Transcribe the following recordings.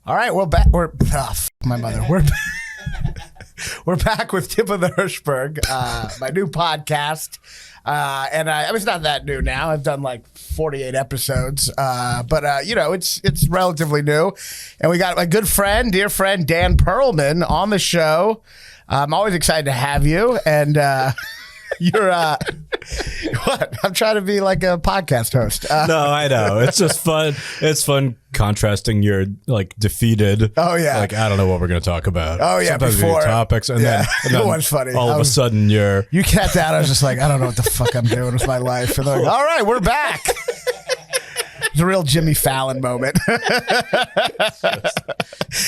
All right, we're back. My mother. We're back with Tip of the Hershberg, my new podcast. And I mean, it's not that new now. I've done like 48 episodes, but you know, it's relatively new. And we got my good friend, dear friend, Dan Perlman on the show. I'm always excited to have you. And you're what? I'm trying to be like a podcast host. No, I know. It's just fun. It's fun contrasting your like defeated. Oh yeah. Like I don't know what we're going to talk about. Oh yeah. Sometimes Before topics, and yeah. then It was funny. All of a sudden, you kept that. I was just like, I don't know what the fuck I'm doing with my life. And they're like, all right, we're back. It's a real Jimmy Fallon moment.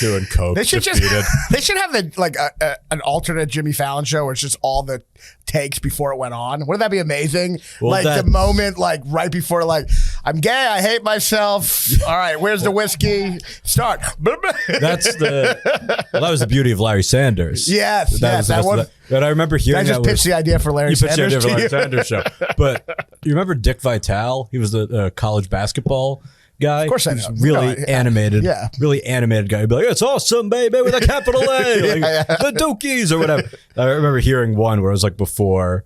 doing coke. They should they should have an alternate Jimmy Fallon show where it's just all the takes before it went on. Wouldn't that be amazing? Well, like the moment, like right before, like I'm gay, I hate myself. All right, where's the whiskey? Start. That was the beauty of Larry Sanders. Yes, that one. But I remember hearing I just pitched the idea for Larry Sanders. You pitched the idea for Larry Sanders show. But you remember Dick Vitale? He was the college basketball guy. Of course I know. Really animated. Yeah. Really animated guy. He'd be like, it's awesome, baby, with a capital A. Like, the Dokies or whatever. I remember hearing one where it was like before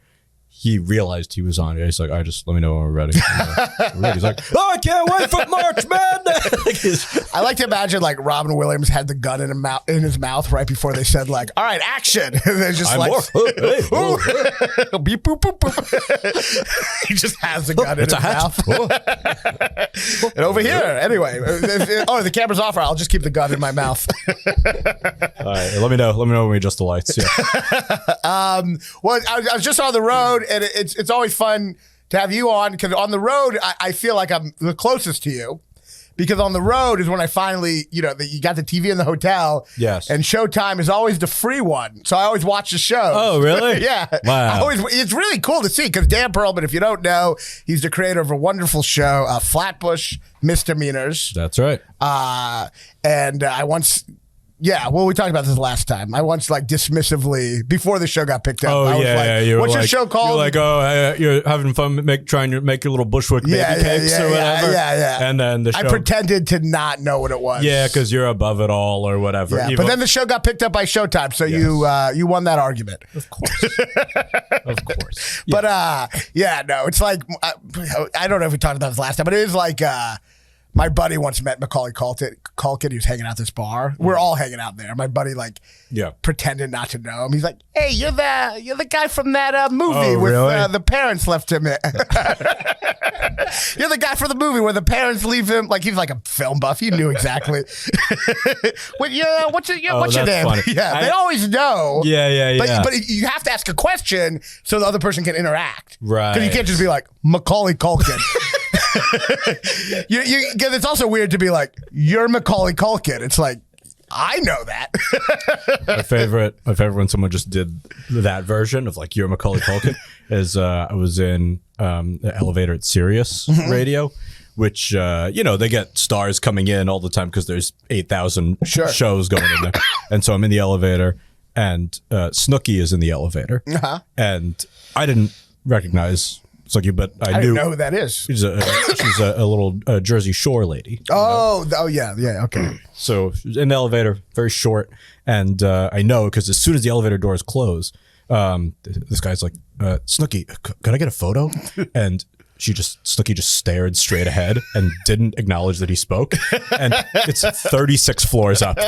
he realized he was on it. He's like, all right, just let me know when we're ready. He's like, oh, I can't wait for March Madness. I like to imagine like Robin Williams had the gun in his mouth right before they said like, all right, action. And they're just beep, boop, boop, boop. He just has the gun in his mouth. And over here, anyway. The camera's off. I'll just keep the gun in my mouth. All right, let me know when we adjust the lights. Yeah. Well, I was just on the road. And it's always fun to have you on because on the road, I feel like I'm the closest to you because on the road is when I finally, you got the TV in the hotel. Yes. And Showtime is always the free one. So I always watch the show. Oh, really? Yeah. Wow. It's really cool to see because Dan Perlman, if you don't know, he's the creator of a wonderful show, Flatbush Misdemeanors. That's right. And I once... Yeah, well, we talked about this last time. I once, dismissively, before the show got picked up, I was like, what's your show called? You're like, oh, you're having fun trying to make your little Bushwick baby cakes or whatever. Yeah. And then the show... I pretended to not know what it was. Yeah, because you're above it all or whatever. Yeah, but then the show got picked up by Showtime, so you won that argument. Of course. Of course. Yeah. But, no, it's like, I don't know if we talked about this last time, but it is like... my buddy once met Macaulay Culkin. He was hanging out at this bar. We're all hanging out there. My buddy pretended not to know him. He's like, "Hey, you're the guy from that movie with the parents left him in." You're the guy from the movie where the parents leave him. Like he's like a film buff. He knew exactly. What's your name? Funny. Yeah, they always know. Yeah. But you have to ask a question so the other person can interact. Right. Because you can't just be like Macaulay Culkin. Because it's also weird to be like, you're Macaulay Culkin. It's like, I know that. my favorite when someone just did that version of like, you're Macaulay Culkin is I was in the elevator at Sirius Radio, which, they get stars coming in all the time because there's 8,000 shows going in there. And so I'm in the elevator and Snooki is in the elevator. And I didn't recognize Snooki, but I knew. Didn't know who that is. She's a little Jersey Shore lady. Oh yeah, okay. So in the elevator, very short, and I know because as soon as the elevator doors close, this guy's like, "Snooki, can I get a photo?" And Snooki just stared straight ahead and didn't acknowledge that he spoke. And it's 36 floors up.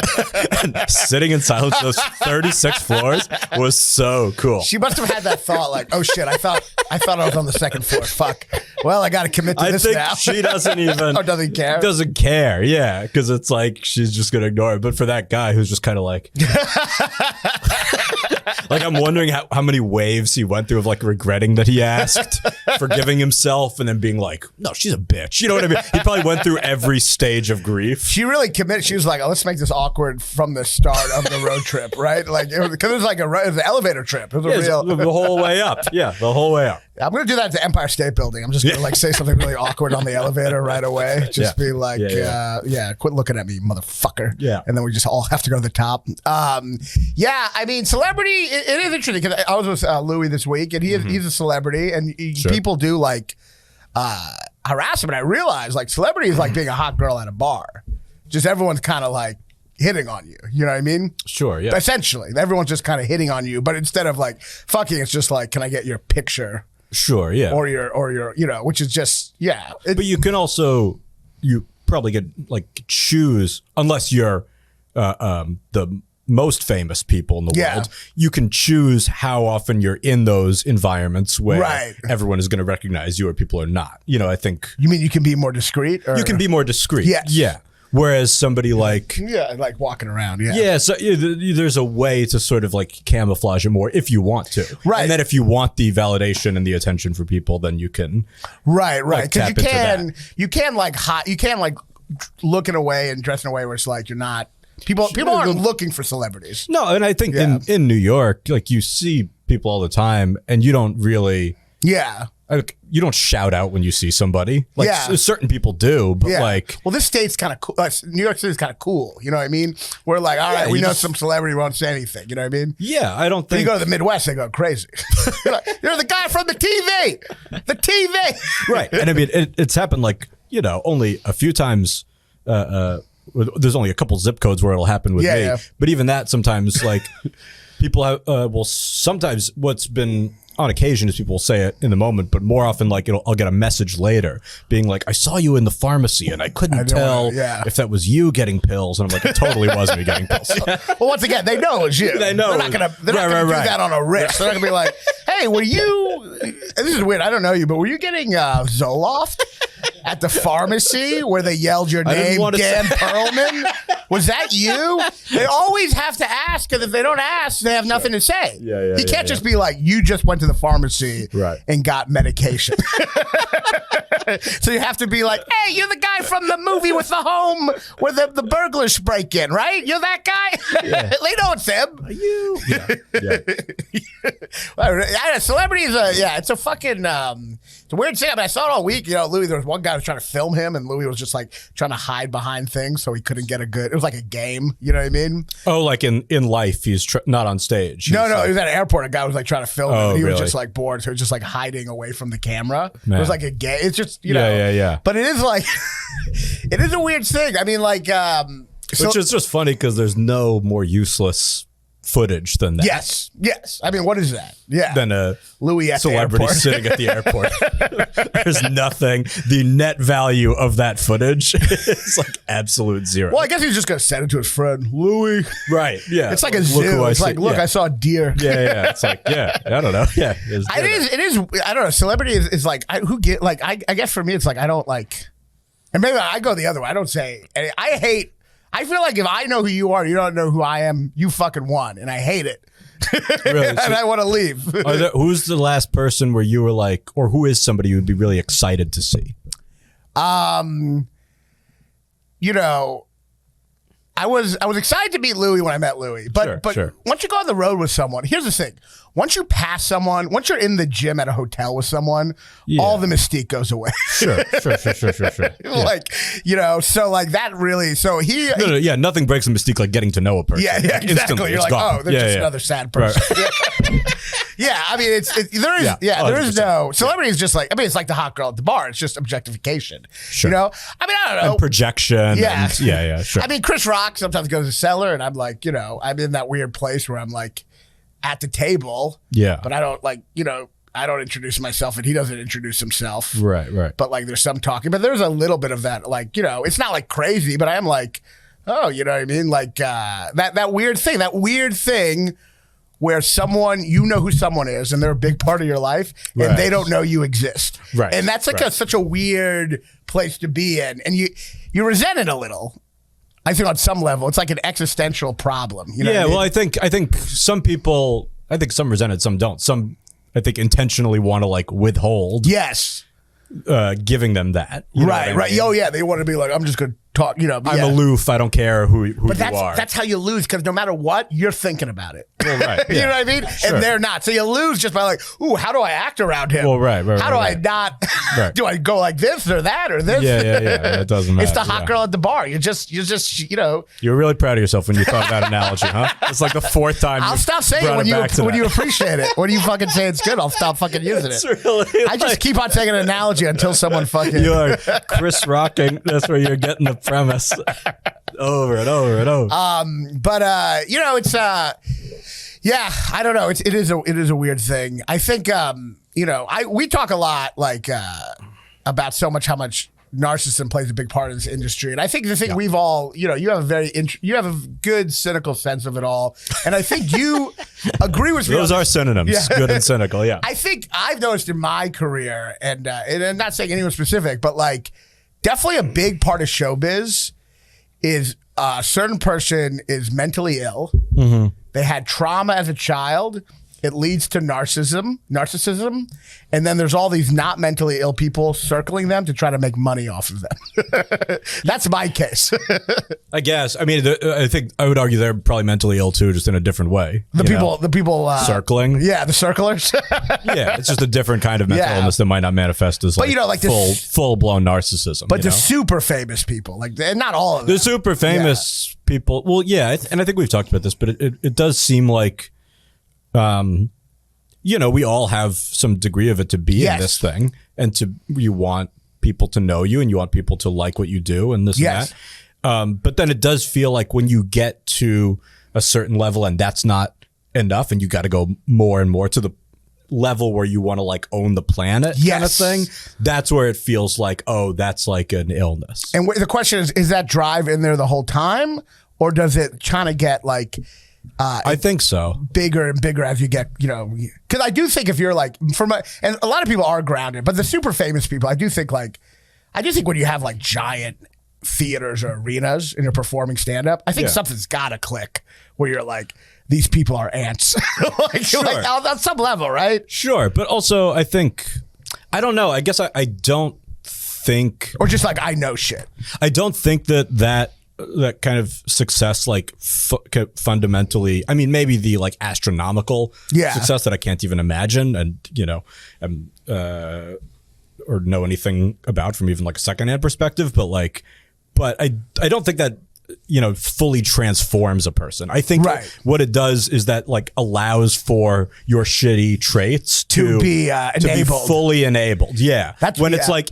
And sitting in silence those 36 floors was so cool. She must have had that thought like, oh shit, I thought I was on the second floor. Fuck. Well, I got to commit to this now. I think she doesn't even. Oh, doesn't care? Doesn't care, yeah. Because it's like she's just going to ignore it. But for that guy who's just kind of like... Like, I'm wondering how many waves he went through of like regretting that he asked, forgiving himself, and then being like, no, she's a bitch. You know what I mean? He probably went through every stage of grief. She really committed. She was like, oh, let's make this awkward from the start of the road trip, right? Like, because it was like it was an elevator trip. It was the whole way up. Yeah, the whole way up. I'm going to do that at the Empire State Building. I'm just going to say something really awkward on the elevator right away. Just be like, quit looking at me, motherfucker. Yeah. And then we just all have to go to the top. I mean, celebrity, it is interesting because I was with Louis this week and he's a celebrity and people do like harass him. And I realize like celebrity is like being a hot girl at a bar. Just everyone's kind of like, hitting on you. You know what I mean? Sure, yeah. Essentially, everyone's just kind of hitting on you, but instead of like fucking, it's just like, can I get your picture? Sure, yeah. Or your, you know, which is just, yeah. But you can also, you probably get like choose, unless you're the most famous people in the world, you can choose how often you're in those environments where everyone is going to recognize you or people are not. You know, I think. You mean you can be more discreet? Or? You can be more discreet. Yes. Yeah. Whereas somebody like like walking around, so there's a way to sort of like camouflage it more if you want to, right? And then if you want the validation and the attention for people, then you can, right, because like, you can like look in a way and dress in a way where it's like you're not people aren't looking for celebrities. No, and I think in New York, like you see people all the time, and you don't really you don't shout out when you see somebody. Like certain people do, but like, well, this state's kind of cool. New York City's kind of cool. You know what I mean? We're like, all right, we know some celebrity won't say anything. You know what I mean? Yeah, I don't think. You go to the Midwest, they go crazy. You're the guy from the TV. The TV. Right. And I mean, it's happened like, you know, only a few times. There's only a couple zip codes where it'll happen with me. Yeah. But even that sometimes, like, people have, sometimes what's been on occasion is people will say it in the moment, but more often, like, I'll get a message later being like, I saw you in the pharmacy and I couldn't tell if that was you getting pills. And I'm like, it totally was me getting pills. Well, once again, they know it's you. They know. They're not going to do that on a wrist. They're not going to be like, hey, were you, this is weird, I don't know you, but were you getting Zoloft at the pharmacy where they yelled your name, Dan Perlman? Was that you? They always have to ask, because if they don't ask, they have nothing to say. You can't just be like, you just went to the pharmacy and got medication. So you have to be like, hey, you're the guy from the movie with the home where the burglars break in, right? You're that guy? They know it's him. Are you? Celebrities, it's a fucking, it's a weird thing. I mean, I saw it all week. You know, Louis, there was one guy who was trying to film him, and Louis was just like trying to hide behind things so he couldn't get a good, it was like a game. You know what I mean? Oh, like in life, he's not on stage. No, he was at an airport. A guy was like trying to film him, and he was just like bored, so he was just like hiding away from the camera. Man. It was like a game. It's just, you know. Yeah. But it is like, it is a weird thing. I mean, like, which is just funny because there's no more useless footage than that. Yes. I mean, what is that? Yeah. Than a Louis at celebrity the sitting at the airport. There's nothing. The net value of that footage is like absolute zero. Well, I guess he's just going to send it to his friend, Louis. Right. Yeah. It's like a zoo. It's like, look, I saw a deer. Yeah. It's like, I don't know. Yeah. It is. I don't know. Celebrity is like, I guess for me, it's like, I don't like, and maybe I go the other way. I don't say, I feel like if I know who you are, you don't know who I am, you fucking won. And I hate it. Really? And I want to leave. Who's the last person where you were like, or who is somebody you would be really excited to see? You know, I was excited to meet Louis when I met Louis. But once you go on the road with someone, here's the thing. Once you pass someone, once you're in the gym at a hotel with someone, all the mystique goes away. Sure. Like, you know, so like that really, so he... nothing breaks the mystique like getting to know a person. Yeah, exactly. Instantly, you're like, gone. They're just another sad person. Right. I mean, there is no... Celebrity is just like, I mean, it's like the hot girl at the bar. It's just objectification. Sure. You know? I mean, I don't know. And projection. Yeah. Sure. I mean, Chris Rock sometimes goes to Cellar, and I'm like, you know, I'm in that weird place where I'm like, at the table, but I don't like, you know, I don't introduce myself and he doesn't introduce himself. Right. But like there's some talking, but there's a little bit of that, like, you know, it's not like crazy, but I am like, oh, you know what I mean? Like that weird thing where someone, you know who someone is and they're a big part of your life and they don't know you exist. Right. And that's like such a weird place to be in. And you resent it a little. I think on some level, it's like an existential problem. You know what I mean? Well, I think some people, some resent it, some don't. Some, I think, intentionally want to like withhold. Yes. Giving them that. You know what I mean? Oh, yeah. They want to be like, I'm just going to talk, you know. I'm aloof. I don't care who you are. That's how you lose, because no matter what, you're thinking about it. Well, right. You know what I mean? Sure. And they're not. So you lose just by like, ooh, how do I act around him? Well, right. How do I not? Do I go like this or that or this? Yeah. It doesn't matter. It's the hot girl at the bar. You're just, you know. You were really proud of yourself when you thought of that analogy, huh? It's like the fourth time. I'll stop saying it when you appreciate it. When you fucking say it's good, I'll stop fucking using it. Really I just keep on taking an analogy until someone fucking. You're Chris Rocking. That's where you're getting the premise over and over and over. But you know, it's yeah, I don't know. It is a weird thing. I think you know, we talk a lot like about how much narcissism plays a big part of this industry, and I think the thing we've all, you know, you have a good cynical sense of it all, and I think you agree with me. Those are synonyms, good and cynical. Yeah, I think I've noticed in my career, and I'm not saying anyone specific, but like definitely a big part of showbiz is a certain person is mentally ill. Mm-hmm. They had trauma as a child. It leads to narcissism, and then there's all these not mentally ill people circling them to try to make money off of them. That's my case. I guess. I mean, I think I would argue they're probably mentally ill too, just in a different way. The people circling. Yeah, the circlers. Yeah, it's just a different kind of mental illness that might not manifest as like, full blown narcissism. But the super famous people, like, and not all of them. The super famous people. Well, yeah, and I think we've talked about this, but it does seem like. You know, we all have some degree of it to be in this thing, and you want people to know you, and you want people to like what you do, and this and that. But then it does feel like when you get to a certain level, and that's not enough, and you got to go more and more to the level where you want to like own the planet, kind of thing. That's where it feels like, oh, that's like an illness. And the question is that drive in there the whole time, or does it kind of get like? I think so. Bigger and bigger as you get, you know, because I do think if you're like, and a lot of people are grounded, but the super famous people, I do think when you have like giant theaters or arenas and you're performing stand up, I think something's got to click where you're like, these people are ants. like on some level, right? Sure. But also, I think, I don't know. I guess I don't think. Or just like, I know shit. I don't think that kind of success, like fundamentally, I mean, maybe the like astronomical success that I can't even imagine, and you know, or know anything about from even like a secondhand perspective, but I don't think that, you know, fully transforms a person. I think what it does is that like allows for your shitty traits to be fully enabled. Yeah, that's when it's like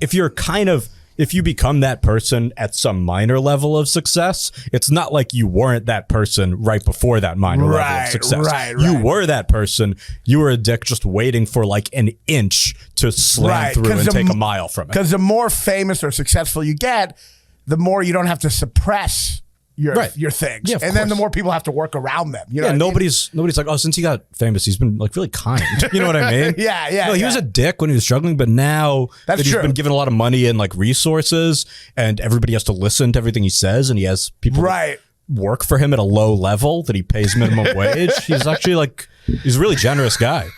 if you become that person at some minor level of success, it's not like you weren't that person right before that minor level of success. You were that person. You were a dick just waiting for like an inch to slam through and take a mile from it. Because the more famous or successful you get, the more you don't have to suppress your things, and then the more people have to work around them. You know, nobody's like, oh, since he got famous, he's been like really kind. You know what I mean? Yeah. No, he was a dick when he was struggling, but now that he's been given a lot of money and like resources, and everybody has to listen to everything he says, and he has people work for him at a low level that he pays minimum wage. He's actually like, he's a really generous guy.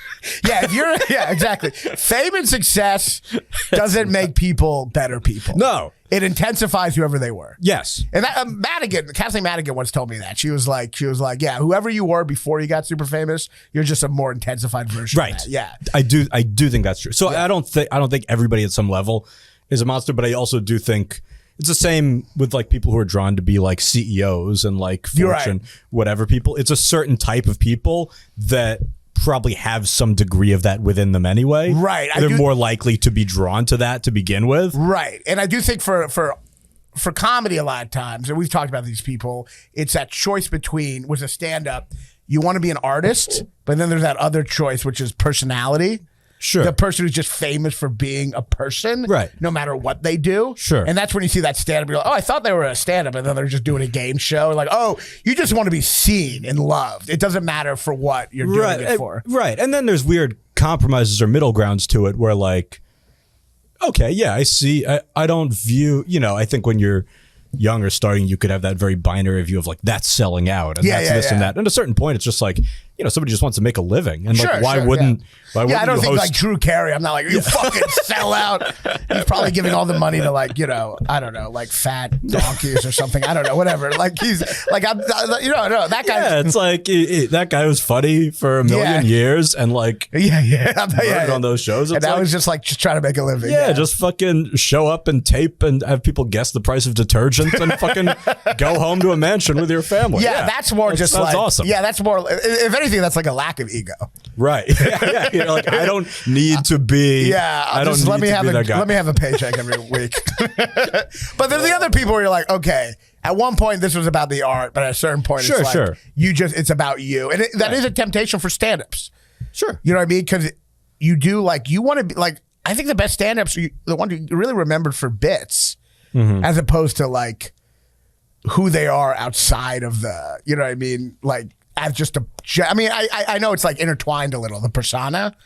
Yeah, exactly. Fame and success doesn't make people better people. No. It intensifies whoever they were. Yes. And that, Kathleen Madigan once told me that. She was like, yeah, whoever you were before you got super famous, you're just a more intensified version of that. Yeah. I do think that's true. So I don't think everybody at some level is a monster, but I also do think it's the same with like people who are drawn to be like CEOs and like fortune, whatever people. It's a certain type of people that probably have some degree of that within them anyway. Right. They're more likely to be drawn to that to begin with. Right. And I do think for comedy a lot of times, and we've talked about these people, it's that choice between, with a stand-up, you want to be an artist, but then there's that other choice, which is personality. Sure. The person who's just famous for being a person, no matter what they do. Sure. And that's when you see that stand-up, you're like, oh, I thought they were a stand-up, and then they're just doing a game show. Like, oh, you just want to be seen and loved. It doesn't matter for what you're doing it for. Right. And then there's weird compromises or middle grounds to it where like, okay, yeah, I see. I don't view, you know, I think when you're young or starting, you could have that very binary view of like, that's selling out and that's this and that. And at a certain point, it's just like, you know, somebody just wants to make a living. And like, why wouldn't I don't think like Drew Carey, I'm not like, you fucking sell out. He's probably giving all the money to like, you know, I don't know, like fat donkeys or something. I don't know, whatever. Like he's like, you know, no, that guy. Yeah, it's like that guy was funny for a million years and like, on those shows. And that was just like, just trying to make a living. Yeah, just fucking show up and tape and have people guess the price of detergent and fucking go home to a mansion with your family. Yeah, that's more just like, awesome. Yeah, that's more, if anything, anything, that's like a lack of ego. Right. Yeah. You're like, I don't need to be. Yeah. I don't just need let me to have be that guy. let me have a paycheck every week. But there's the other people where you're like, okay, at one point this was about the art, but at a certain point it's like it's about you. And that is a temptation for stand-ups. Sure. You know what I mean? Because you do like, you want to be like, I think the best stand-ups are the ones you really remembered for bits as opposed to like who they are outside of the, you know what I mean? Like as just I know it's like intertwined a little, the persona,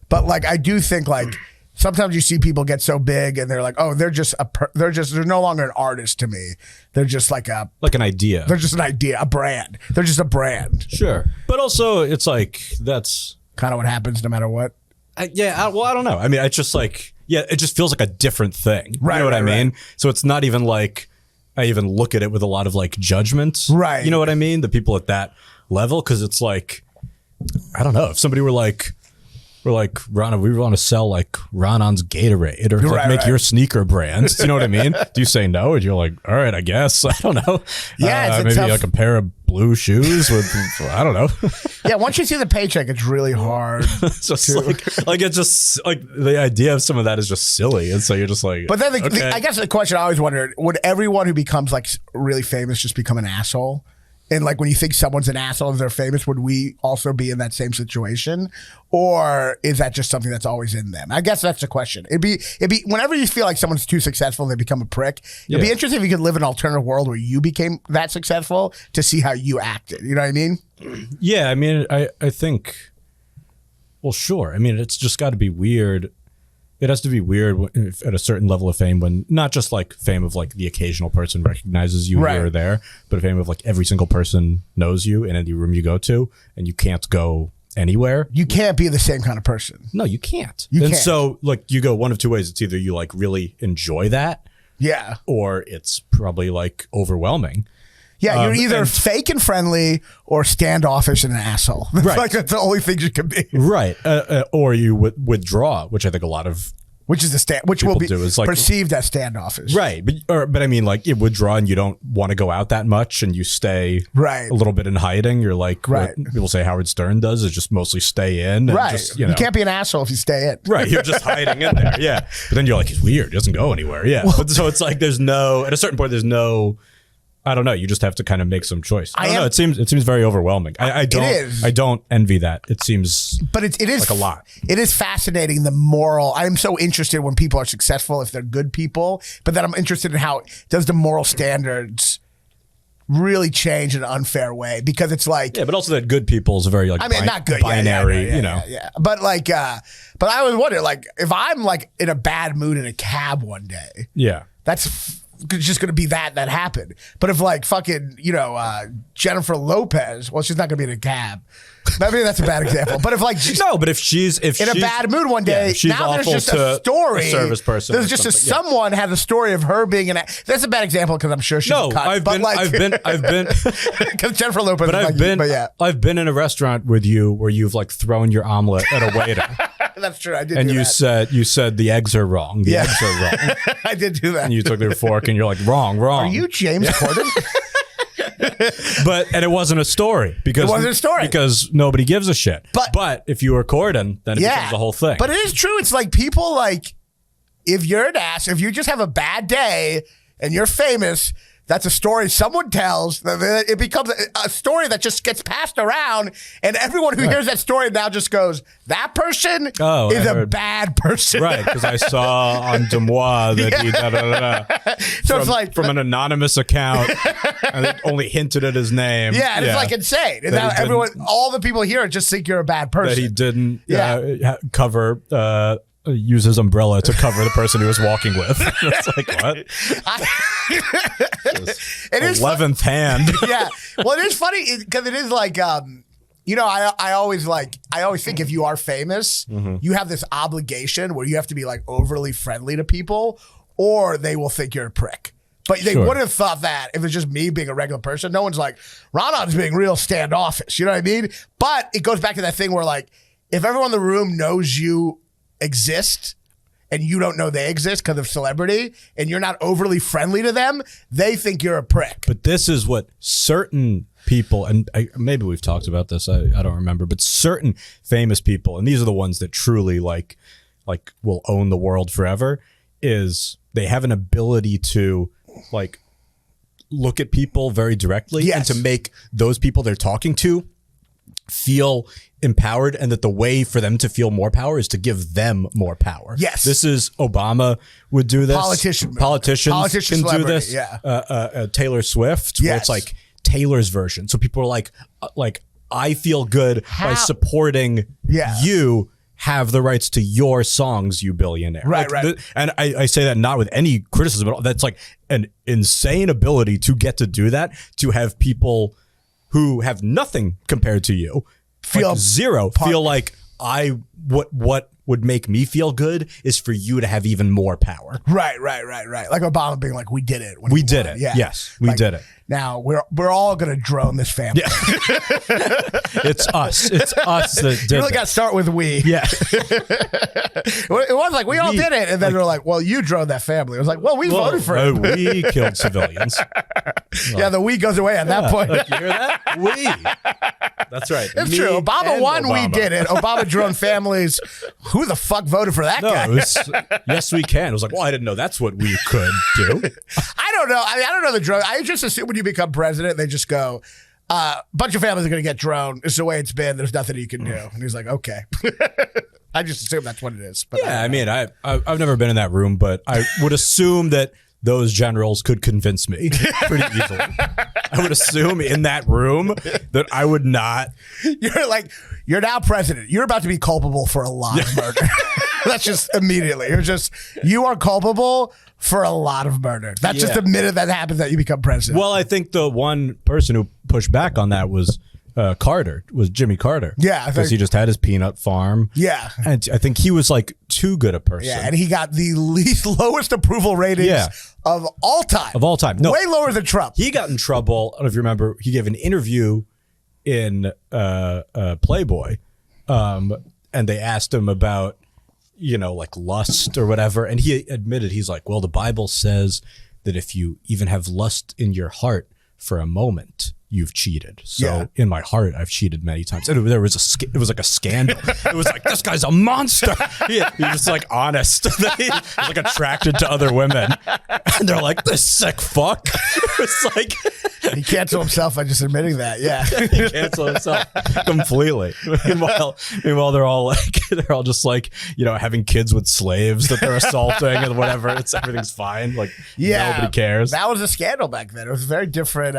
but like I do think like sometimes you see people get so big and they're like, oh, they're no longer an artist to me. They're just like an idea. They're just an idea, a brand. They're just a brand. Sure. But also it's like, that's kind of what happens no matter what. I don't know. I mean, it's just like, it just feels like a different thing. Right. You know what I mean? Right. So it's not even like I even look at it with a lot of like judgment. Right. You know what I mean? The people at that level, because it's like, I don't know. If somebody were like, Raanan, we want to sell like Raanan's Gatorade or like make your sneaker brand. You know what I mean? Do you say no? Or you're like, all right, I guess. I don't know. Yeah, it's maybe like a pair of blue shoes with, I don't know. Yeah, once you see the paycheck, it's really hard. It's just like it's just like the idea of some of that is just silly. And so you're just like, but then I guess the question I always wondered, would everyone who becomes like really famous just become an asshole? And like when you think someone's an asshole and they're famous, would we also be in that same situation? Or is that just something that's always in them? I guess that's the question. It'd be whenever you feel like someone's too successful and they become a prick, it'd be interesting if you could live in an alternative world where you became that successful to see how you acted. You know what I mean? Yeah, I mean, I think, well, sure. I mean, it's just got to be weird. It has to be weird at a certain level of fame when not just like fame of like the occasional person recognizes you here or there, but fame of like every single person knows you in any room you go to and you can't go anywhere. You can't be the same kind of person. No, you can't. So like you go one of two ways. It's either you like really enjoy that. Yeah. Or it's probably like overwhelming. Yeah, you're either fake and friendly or standoffish and an asshole. Right. Like that's the only things you can be. Right. Or you withdraw, which I think a lot of which will be like, perceived as standoffish. Right. But I mean, like, you withdraw and you don't want to go out that much and you stay a little bit in hiding. You're like, what people say Howard Stern does is just mostly stay in. And just, you can't be an asshole if you stay in. Right. You're just hiding in there. Yeah. But then you're like, he's weird. He doesn't go anywhere. Yeah. Well, so it's like at a certain point, there's no, I don't know. You just have to kind of make some choice. I don't know. It seems very overwhelming. I don't envy that. It seems, but it is like a lot. It is fascinating. The moral. I'm so interested when people are successful if they're good people. But then I'm interested in how does the moral standards really change in an unfair way, because it's like but also that good people is a very like not good binary. But like but I always wonder like if I'm like in a bad mood in a cab one day. Yeah, that's just going to be that happened. But if like fucking, Jennifer Lopez, well, she's not going to be in a cab. Maybe that's a bad example. But if she's in a bad mood one day, now there's just a story. A service person. There's just someone has a story of her being that's a bad example because I'm sure she's cut. I've been because Jennifer Lopez. But I've been in a restaurant with you where you've like thrown your omelet at a waiter. That's true. I did. And you said the eggs are wrong. The eggs are wrong. I did do that. And you took their fork and you're like wrong. Are you James Corden? And it wasn't a story because nobody gives a shit. But if you were Corden, then it becomes the whole thing. But it is true. It's like people like if you're an ass, if you just have a bad day and you're famous, that's a story someone tells. It becomes a story that just gets passed around, and everyone who hears that story now just goes, "That person is a bad person." Right? Because I saw on Demois that he So it's like from an anonymous account, and it only hinted at his name. Yeah, and it's like insane. And now all the people here just think you're a bad person. That he didn't cover. Use his umbrella to cover the person he was walking with. It's like, what? It is 11th hand. Yeah. Well, it is funny because it is like, I always think if you are famous, you have this obligation where you have to be like overly friendly to people or they will think you're a prick. But they wouldn't have thought that if it's just me being a regular person. No one's like, Raanan's being real standoffish. You know what I mean? But it goes back to that thing where like, if everyone in the room knows you exist and you don't know they exist because of celebrity, and you're not overly friendly to them, they think you're a prick. But this is what certain people, and maybe we've talked about this, I don't remember, but certain famous people, and these are the ones that truly like will own the world forever, is they have an ability to like look at people very directly and to make those people they're talking to feel empowered, and that the way for them to feel more power is to give them more power. Yes. This is Obama would do this. Politicians can do this. Yeah. Taylor Swift, where it's like Taylor's version. So people are like I feel good by supporting you. Have the rights to your songs, you billionaire. Right, like, right. And I say that not with any criticism at all. That's like an insane ability to get to do that, to have people who have nothing compared to you, feel like zero, feel like what would make me feel good is for you to have even more power. Right. Like Obama being like, we did it. We did it. Yeah. Yes, we did it. Now we're all gonna drone this family. Yeah. It's us. It's us that did You really got to start with we. Yeah. It was like we all did it, and then they're like, well, you drone that family. It was like, well, we voted for it. We killed civilians. Yeah, the we goes away at that point. Like, you hear that? We. That's right. It's true. Obama won. We did it. Obama drone families. Who the fuck voted for that guy? It was, yes, we can. It was like, well, I didn't know that's what we could do. I don't know. I don't know the drone. I just assume when you become president, they just go, bunch of families are going to get droned. It's the way it's been. There's nothing you can do. And he's like, okay. I just assume that's what it is. But yeah, I mean, I've never been in that room, but I would assume that those generals could convince me pretty easily. I would assume in that room that I would not. You're now president. You're about to be culpable for a lot of murder. That's just immediately. You are culpable for a lot of murder. That's just the minute that happens that you become president. Well, I think the one person who pushed back on that was Jimmy Carter. Yeah. Because he just had his peanut farm. Yeah. And I think he was like too good a person. Yeah, and he got the lowest approval ratings of all time. Of all time. No, way lower than Trump. He got in trouble. I don't know if you remember, he gave an interview in Playboy, and they asked him about, like lust or whatever. And he admitted, he's like, well, the Bible says that if you even have lust in your heart for a moment, you've cheated. So in my heart, I've cheated many times. And it was like a scandal. It was like, this guy's a monster. He was like honest. He was like attracted to other women. And they're like, this sick fuck. It's like, he canceled himself by just admitting that. Yeah. He canceled himself completely. Meanwhile, they're all just like, having kids with slaves that they're assaulting and whatever. Everything's fine. Like, nobody cares. That was a scandal back then. It was very different.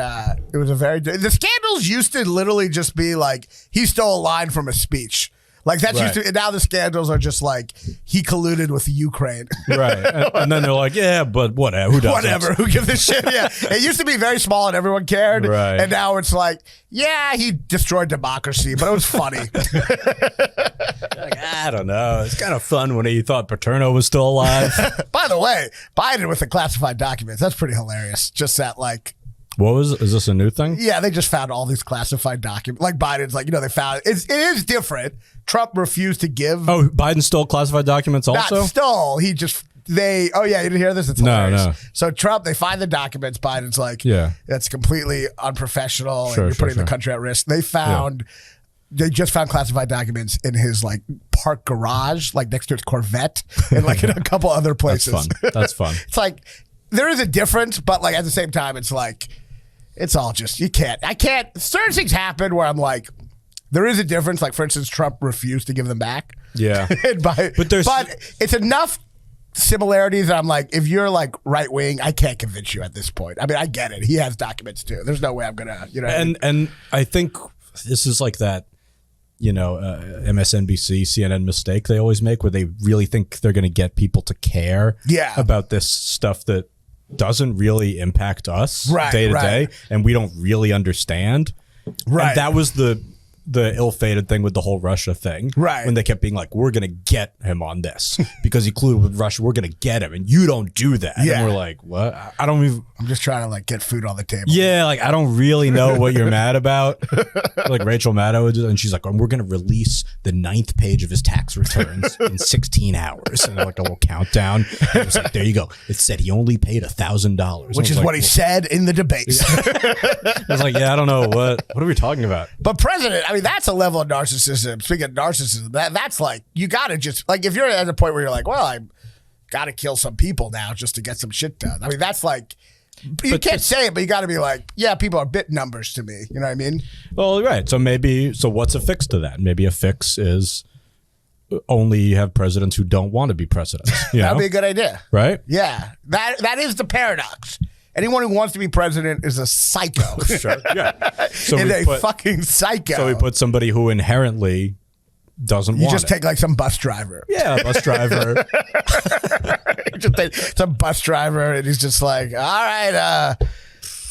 The scandals used to literally just be like, he stole a line from a speech. Like that's used to, now the scandals are just like, he colluded with Ukraine. Right. And then they're like, yeah, but whatever. Who does Whatever. Who gives a shit? Yeah. It used to be very small and everyone cared. Right. And now it's like, yeah, he destroyed democracy, but it was funny. Like, I don't know. It's kind of fun when he thought Paterno was still alive. By the way, Biden with the classified documents, that's pretty hilarious. Just that like, is this a new thing? Yeah, they just found all these classified documents. Like Biden's like, they found it is different. Trump refused to give. Oh, Biden stole classified documents also? Not stole. He just, you didn't hear this? It's hilarious. No. So Trump, they find the documents. Biden's like, that's completely unprofessional and you're putting the country at risk. They just found classified documents in his like park garage, like next to his Corvette and like in a couple other places. That's fun. It's like, there is a difference, but like at the same time, it's like, it's all just, I can't, certain things happen where I'm like, there is a difference. Like, for instance, Trump refused to give them back. Yeah. but it's enough similarities that I'm like, if you're like right wing, I can't convince you at this point. I mean, I get it. He has documents too. There's no way I'm going to, And I think this is like that, MSNBC, CNN mistake they always make where they really think they're going to get people to care about this stuff that doesn't really impact us day to day, and we don't really understand. Right. And that was the the ill-fated thing with the whole Russia thing. Right. When they kept being like, we're going to get him on this because he colluded with Russia. We're going to get him. And you don't do that. Yeah. And we're like, what? I don't even. I'm just trying to like get food on the table. Yeah. Like, I don't really know what you're mad about. Like Rachel Maddow. And she's like, we're going to release the 9th page of his tax returns in 16 hours. And like a little countdown. And it was like, there you go. It said he only paid $1,000. Which is like, what he said in the debates. I was like, yeah, I don't know. What are we talking about? But president, I mean, that's a level of narcissism. Speaking of narcissism, that's like, you got to just, like, if you're at a point where you're like, well, I got to kill some people now just to get some shit done. I mean, that's like, you can't say it, but you got to be like, yeah, people are bit numbers to me. You know what I mean? Well, right. So what's a fix to that? Maybe a fix is only have presidents who don't want to be presidents. That'd be a good idea. Right? Yeah. That is the paradox. Anyone who wants to be president is a psycho. Sure. Yeah. So and a fucking psycho. So we put somebody who inherently doesn't want You just it. take like some bus driver. Yeah, bus driver. Just take some bus driver and he's just like, all right,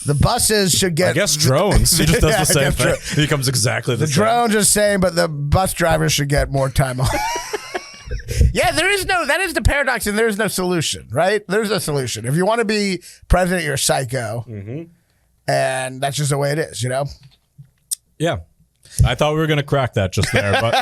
the buses should get... I guess drones. He just does the same thing. He becomes exactly the same. The drones are saying, but the bus driver should get more time off. Yeah, that is the paradox, and there is no solution, right? There's no solution. If you want to be president, you're a psycho. Mm-hmm. And that's just the way it is, you know? Yeah. I thought we were going to crack that just there, but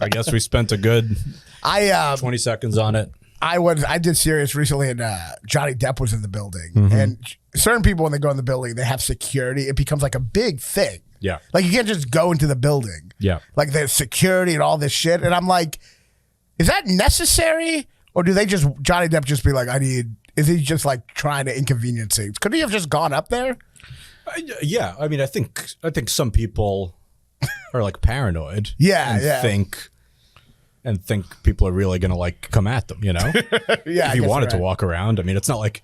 I guess we spent a good 20 seconds on it. I did Sirius recently, and Johnny Depp was in the building. Mm-hmm. And certain people, when they go in the building, they have security. It becomes like a big thing. Yeah. Like, you can't just go into the building. Yeah. Like, there's security and all this shit. And I'm like, is that necessary? Or do they just, Johnny Depp just be like, is he just like trying to inconvenience things? Could he have just gone up there? Yeah. I mean, I think some people are like paranoid. Yeah. And think people are really going to like come at them, you know? Yeah. If you wanted to walk around. I mean, it's not like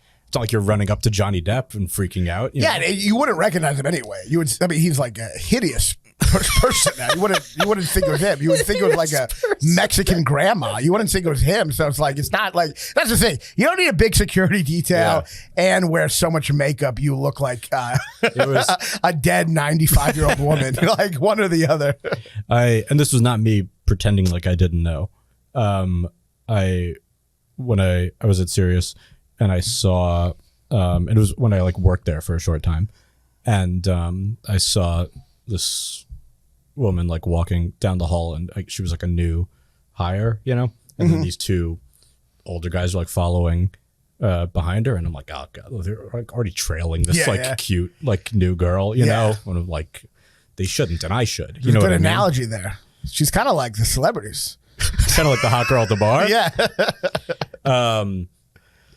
you're running up to Johnny Depp and freaking out. You know? You wouldn't recognize him anyway. He's like a hideous person now. You wouldn't think it was him. You would think it was like a Mexican grandma. You wouldn't think it was him. So it's like, it's not like, that's the thing. You don't need a big security detail and wear so much makeup you look like a dead 95-year-old woman. Like one or the other. And this was not me pretending like I didn't know. When I was at Sirius and I saw, it was when I like worked there for a short time, and I saw this woman like walking down the hall, and she was like a new hire, you know, and then these two older guys were like following behind her, and I'm like, oh god, they're like already trailing this cute like new girl, you know, and I'm like, they shouldn't, and I should. You know what I mean? Good analogy there. She's kind of like the celebrities. Kind of like the hot girl at the bar. Yeah.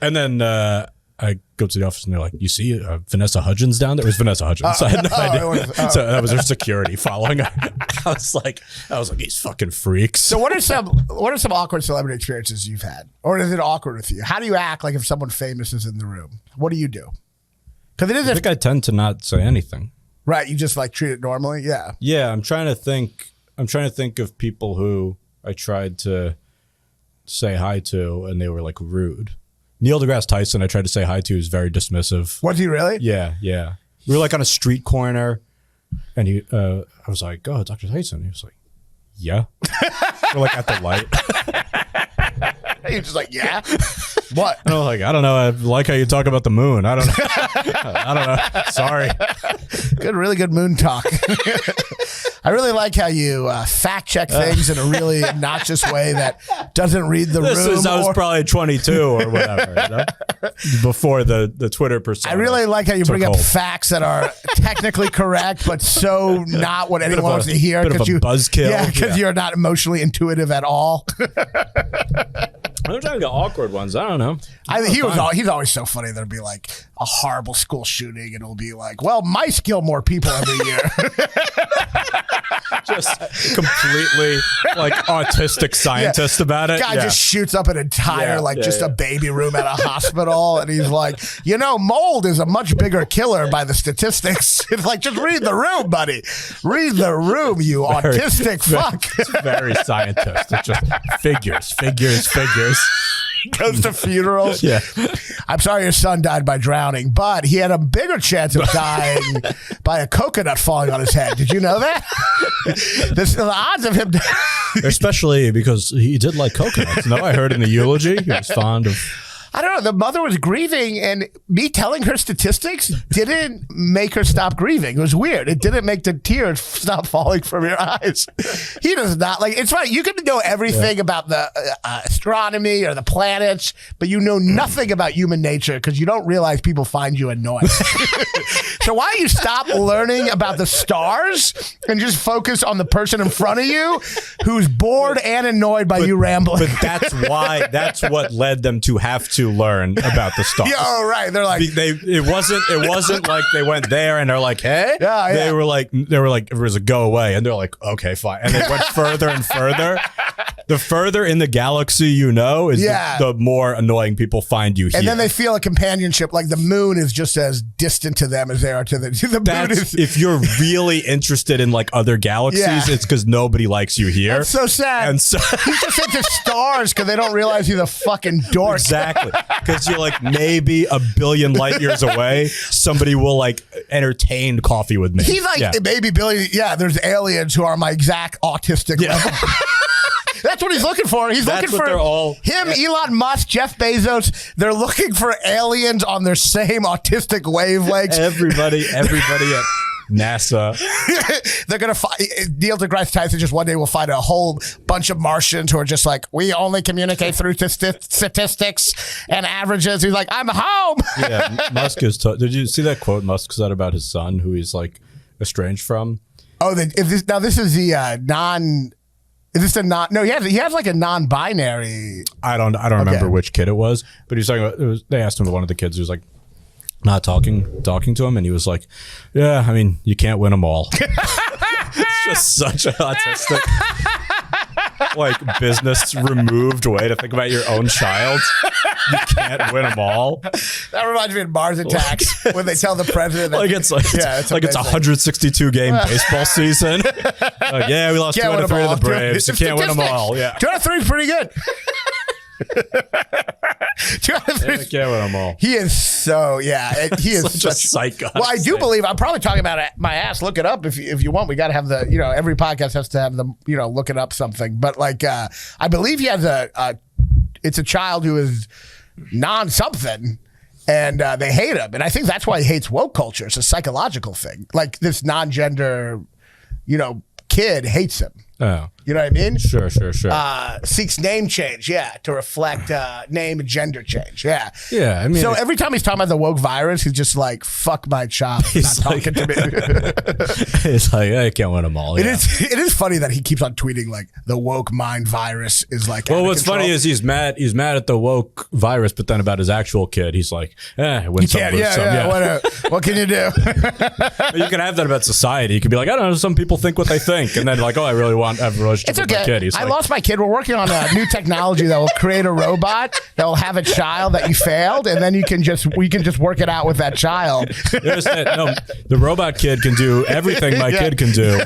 And then I go to the office and they're like, you see Vanessa Hudgens down there? It was Vanessa Hudgens. So I had no idea. So that was her security following her. I was like, these fucking freaks. So what are some awkward celebrity experiences you've had? Or is it awkward with you? How do you act like if someone famous is in the room? What do you do? Because it is. I think I tend to not say anything. Right. You just like treat it normally. Yeah. Yeah. I'm trying to think of people who I tried to say hi to and they were like rude. Neil deGrasse Tyson, I tried to say hi to, is very dismissive. Was he really? Yeah. We were like on a street corner, and I was like, "Oh, Dr. Tyson." He was like, "Yeah." We're like at the light. You're just like, "Yeah." What? And I'm like, I don't know. I like how you talk about the moon. I don't know. I don't know. Sorry. Really good moon talk. I really like how you fact check things in a really obnoxious way that doesn't read the room. I was probably 22 or whatever, you know? Before the Twitter persona. I really like how you bring up facts that are technically correct, but so not what anyone wants to hear. Bit of a buzzkill. Yeah, because you're not emotionally intuitive at all. I'm trying to get awkward ones. I don't know. He's always so funny. There'll be like a horrible school shooting, and it'll be like, well, mice kill more people every year. Just completely like autistic scientist about it. Guy just shoots up an entire a baby room at a hospital, and he's like, mold is a much bigger killer by the statistics. It's like, just read the room, buddy. Read the room, you autistic fuck. It's very scientist. It's just figures. Goes to funerals. Yeah. I'm sorry your son died by drowning, but he had a bigger chance of dying by a coconut falling on his head. Did you know that? The odds of him Especially because he did like coconuts. No, I heard in the eulogy he was fond of. I don't know. The mother was grieving, and me telling her statistics didn't make her stop grieving. It was weird. It didn't make the tears stop falling from your eyes. He does not like. It's funny. You can know everything about the astronomy or the planets, but you know nothing about human nature because you don't realize people find you annoying. So why don't you stop learning about the stars and just focus on the person in front of you who's bored and annoyed by you rambling? But that's what led them to have to learn about the stars. Yeah, oh, right. They're like, it wasn't like they went there and they're like, hey. Yeah. They were like, it was a go away, and they're like, okay, fine. And they went further and further. The further in the galaxy is the more annoying people find you here. And then they feel a companionship, like the moon is just as distant to them as they are to the moon. If you're really interested in like other galaxies, it's because nobody likes you here. That's so sad. And so he's just into stars because they don't realize he's a fucking dork. Exactly. Because you're like maybe a billion light years away, somebody will like entertain coffee with me. He's like maybe billion. Yeah, there's aliens who are my exact autistic level. That's what he's looking for. He's looking for him, Elon Musk, Jeff Bezos. They're looking for aliens on their same autistic wavelengths. Everybody at NASA. They're going to find Neil deGrasse Tyson. Just one day we'll find a whole bunch of Martians who are just like, we only communicate through statistics and averages. He's like, I'm home. Yeah, Musk is. Did you see that quote Musk said about his son, who he's like estranged from? Oh, this is the non. Is this a non? No, he has like a non-binary. I don't remember which kid it was, but he was talking about. They asked him, one of the kids who was like not talking to him, and he was like, "Yeah, I mean, you can't win them all." It's just such an autistic, like, business removed way to think about your own child. You can't win them all. That reminds me of Mars Attacks when they tell the president that, it's a 162 game baseball season. Like, we lost 2 out of 3 to the Braves. You can't win them all. Yeah, 2 out of 3 is pretty good. 2 out of 3. You can't win them all. He is so he is such a psycho. Well, I do believe I'm probably talking about my ass. Look it up if you want. We got to have the every podcast has to have the looking up something. But like I believe he has it's a child who is non-something, and they hate him, and I think that's why he hates woke culture. It's a psychological thing. Like this non-gender, kid hates him. Oh. You know what I mean? Sure. Seeks name change, to reflect name and gender change, Yeah, I mean. So every time he's talking about the woke virus, he's just like, "Fuck my child, not talking to me." It's like, I can't win them all. It is funny that he keeps on tweeting like the woke mind virus is like. Well, what's funny is he's mad at the woke virus, but then about his actual kid, he's like, win some, lose some. What can you do? You can have that about society. You can be like, I don't know, some people think what they think, and then like, I really want to have a relationship with my kid. He's I lost my kid. We're working on a new technology that will create a robot that will have a child that you failed, and then we can just work it out with that child. No, the robot kid can do everything my kid can do,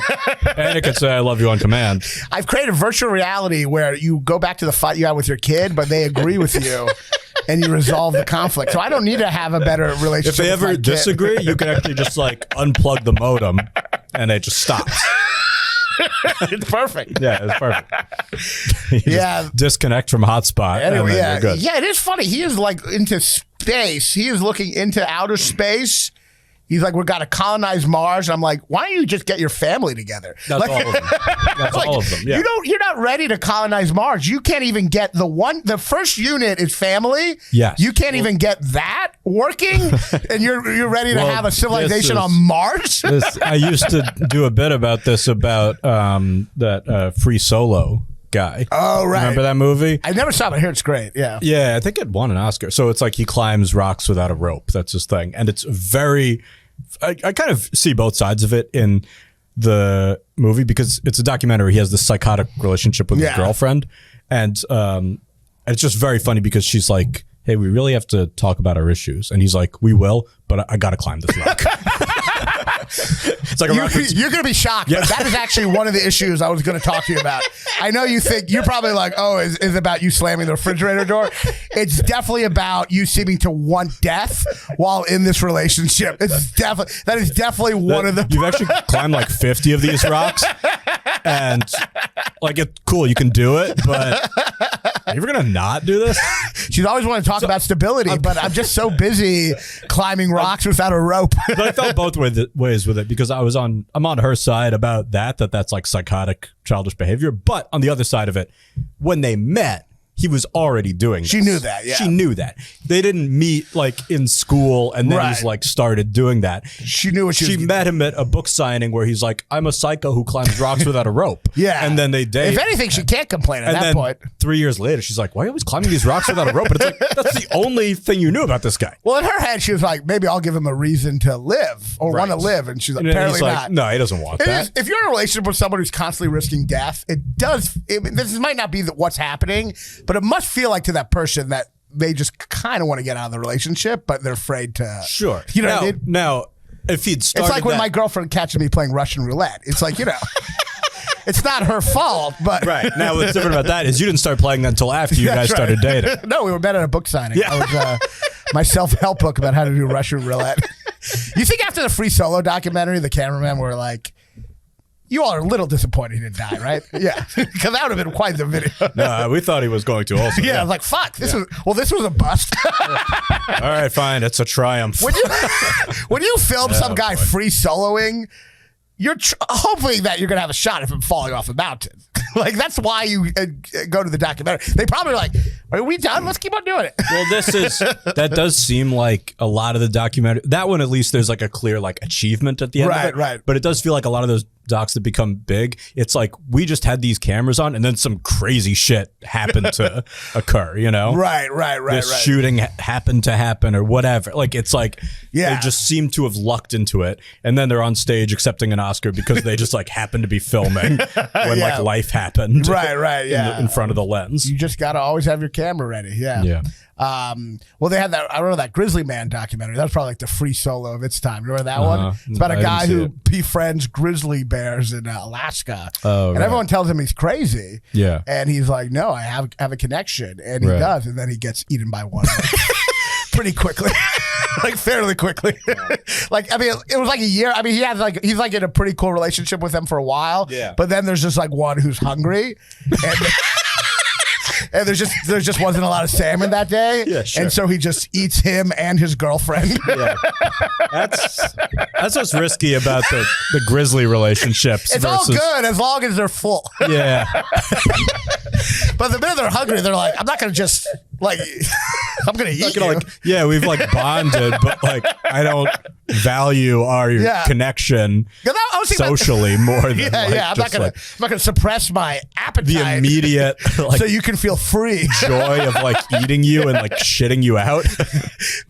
and it can say I love you on command. I've created virtual reality where you go back to the fight you had with your kid, but they agree with you. And you resolve the conflict. So I don't need to have a better relationship. If they ever disagree, you can actually just like unplug the modem and it just stops. It's perfect. Yeah, it's perfect. Just disconnect from hotspot. Anyway, you're good. It is funny. He is like into space. He is looking into outer space. He's like, we've got to colonize Mars. And I'm like, why don't you just get your family together? That's all of them. That's all of them. Yeah. You're not ready to colonize Mars. You can't even get the first unit is family. Yes. You can't even get that working, and you're ready to have a civilization on Mars. I used to do a bit about this about that Free Solo guy. Oh, right. Remember that movie? I never saw it. I hear it's great. Yeah. Yeah, I think it won an Oscar. So it's like he climbs rocks without a rope. That's his thing. And it's very... I kind of see both sides of it in the movie because it's a documentary. He has this psychotic relationship with his girlfriend. And it's just very funny because she's like, hey, we really have to talk about our issues. And he's like, we will, but I got to climb this rock. It's like a reference. You're going to be shocked, but that is actually one of the issues I was going to talk to you about. I know you think, you're probably like, oh, is it about you slamming the refrigerator door? It's definitely about you seeming to want death while in this relationship. That is definitely one of the... You've actually climbed like 50 of these rocks, and like, it's cool, you can do it, but are you ever going to not do this? She's always wanted to talk about stability, but I'm just so busy climbing rocks without a rope. But I felt both ways with it, because I'm on her side about that's like psychotic, childish behavior. But on the other side of it, when they met, he was already doing this. She knew that, yeah. She knew that. They didn't meet like in school and then he's like started doing that. She knew what she met him at a book signing where he's like, I'm a psycho who climbs rocks without a rope. Yeah. And then they date. If anything, she can't complain at that point. 3 years later, she's like, why are you always climbing these rocks without a rope? But it's like, that's the only thing you knew about this guy. Well, in her head, she was like, maybe I'll give him a reason to live or want to live. And she's like, apparently not. No, he doesn't want that. If you're in a relationship with someone who's constantly risking death, this might not be what's happening, but it must feel like to that person that they just kind of want to get out of the relationship, but they're afraid to. Sure. You know what I mean? Now, if he'd started it's like when my girlfriend catches me playing Russian roulette. It's like, it's not her fault, but. Right. Now, what's different about that is you didn't start playing that until after you guys started dating. No, we were met at a book signing. Yeah. I was, my self-help book about how to do Russian roulette. You think after the Free Solo documentary, the cameramen were like, you all are a little disappointed he didn't die, right? Yeah, because that would have been quite the video. No, we thought he was going to also. Yeah, I was like, fuck, this was a bust. All right, fine, it's a triumph. When you film some guy free soloing, you're hoping that you're going to have a shot of him falling off a mountain. Like, that's why you go to the documentary. They probably are like, are we done? Let's keep on doing it. Well, that does seem like a lot of the documentary. That one, at least, there's like a clear like achievement at the end of it. Right. But it does feel like a lot of those docs that become big, it's like we just had these cameras on and then some crazy shit happened to occur, Right. This shooting happened to happen or whatever. Like, it's like they just seem to have lucked into it, and then they're on stage accepting an Oscar because they just like happened to be filming when like life happened. Right, in front of the lens. You just got to always have your camera ready. Yeah. Well, they had that. I remember that Grizzly Man documentary. That was probably like the Free Solo of its time. Remember that one? It's about a guy who befriends grizzly bears in Alaska, and everyone tells him he's crazy. Yeah, and he's like, "No, I have a connection," and he does, and then he gets eaten by one pretty quickly. Like fairly quickly. Like, I mean, it was like a year. I mean, he's like in a pretty cool relationship with them for a while. Yeah. But then there's just like one who's hungry, and there just wasn't a lot of salmon that day. Yeah, sure. And so he just eats him and his girlfriend. Yeah. That's what's risky about the grizzly relationships. It's all good as long as they're full. Yeah. But the minute they're hungry, they're like, I'm not going to just like, I'm going to eat you. Like, yeah, we've like bonded, but like, I don't value our connection socially more than I'm not going to suppress my appetite. The immediate like, so you can feel free. Joy of like eating you and like shitting you out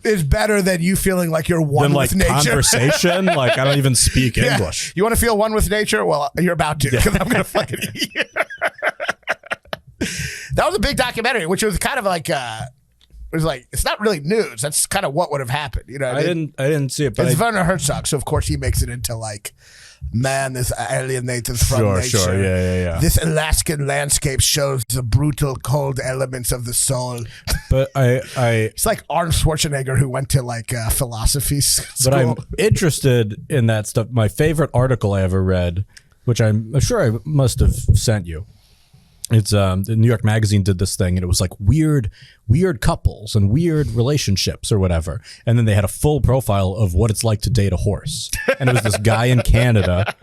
is better than you feeling like you're one with nature. Conversation, like I don't even speak English. You want to feel one with nature? Well, you're about to, because I'm going to fucking eat you. That was a big documentary, which was kind of like it was like, it's not really news. That's kind of what would have happened. I didn't see it, but it's Werner Herzog, so of course he makes it into like, man, this alienated from nature. Sure, yeah. This Alaskan landscape shows the brutal, cold elements of the soul. But it's like Arnold Schwarzenegger who went to like philosophy school. But I'm interested in that stuff. My favorite article I ever read, which I'm sure I must have sent you. It's the New York Magazine did this thing, and it was like weird couples and weird relationships or whatever. And then they had a full profile of what it's like to date a horse. And it was this guy in Canada.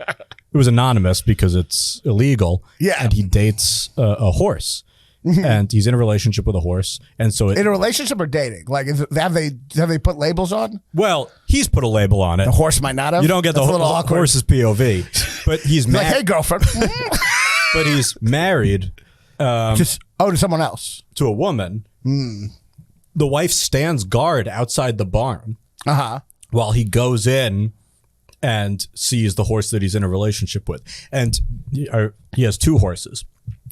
It was anonymous because it's illegal. Yeah. And he dates a horse. And he's in a relationship with a horse. And so in a relationship or dating? Like, have they put labels on? Well, he's put a label on it. The horse might not have. You don't get the horse's POV. But he's like, hey, girlfriend. But he's married to someone else. To a woman. The wife stands guard outside the barn while he goes in and sees the horse that he's in a relationship with. And he has two horses.